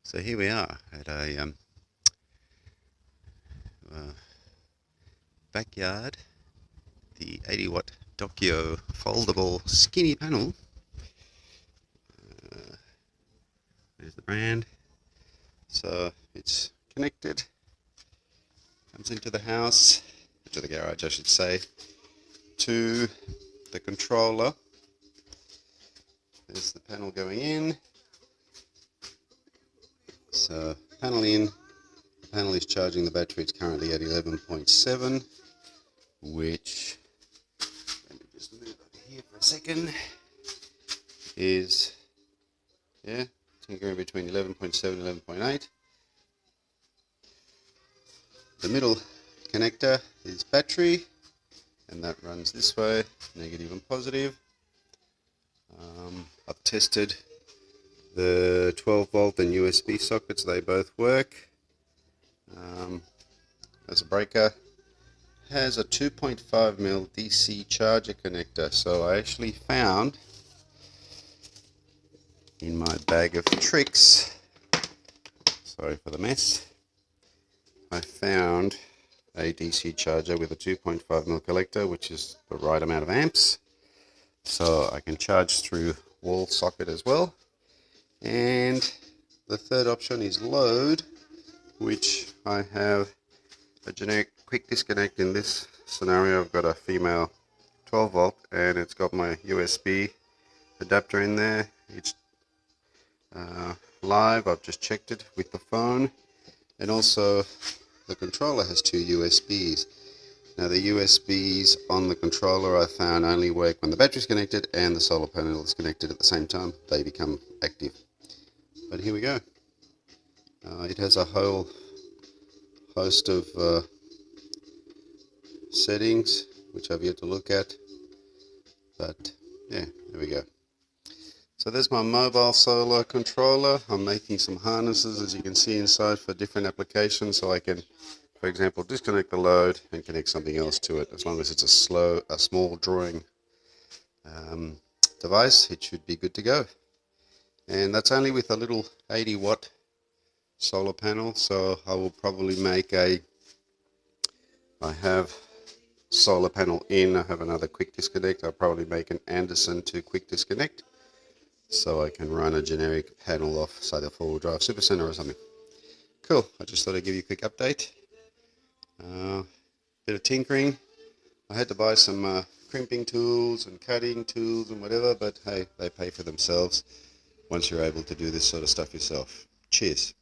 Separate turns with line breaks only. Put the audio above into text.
So here we are at a uh, backyard, the 80-watt Dokio foldable skinny panel. There's the brand. So it's connected, comes into the house, to the garage I should say, to the controller. There's the panel going in. So panel in, the panel is charging the battery. It's currently at 11.7, which, let me just move over here for a second, is, yeah, tinkering between 11.7 and 11.8. The middle connector is battery, and that runs this way, negative and positive. I've tested the 12 volt and USB sockets, they both work. As a breaker, has a 2.5mm DC charger connector, so I actually found in my bag of tricks, sorry for the mess, I found a DC charger with a 2.5mm collector, which is the right amount of amps, so I can charge through wall socket as well. And the third option is load, which I have a generic quick disconnect. In this scenario I've got a female 12 volt and it's got my USB adapter in there. It's live, I've just checked it with the phone, and also the controller has two USBs. Now the USBs on the controller I found only work when the battery's connected and the solar panel is connected at the same time. They become active. But here we go. It has a whole host of settings which I've yet to look at, but yeah, there we go. So there's my mobile solar controller. I'm making some harnesses, as you can see inside, for different applications, so I can, for example, disconnect the load and connect something else to it. As long as it's a small drawing device, it should be good to go. And that's only with a little 80-watt solar panel, so I will probably make I have solar panel in, I have another quick disconnect. I'll probably make an Anderson to quick disconnect, so I can run a generic panel off, say the 4-wheel drive supercenter or something. Cool, I just thought I'd give you a quick update. Bit of tinkering. I had to buy some crimping tools and cutting tools and whatever, but hey, they pay for themselves once you're able to do this sort of stuff yourself. Cheers.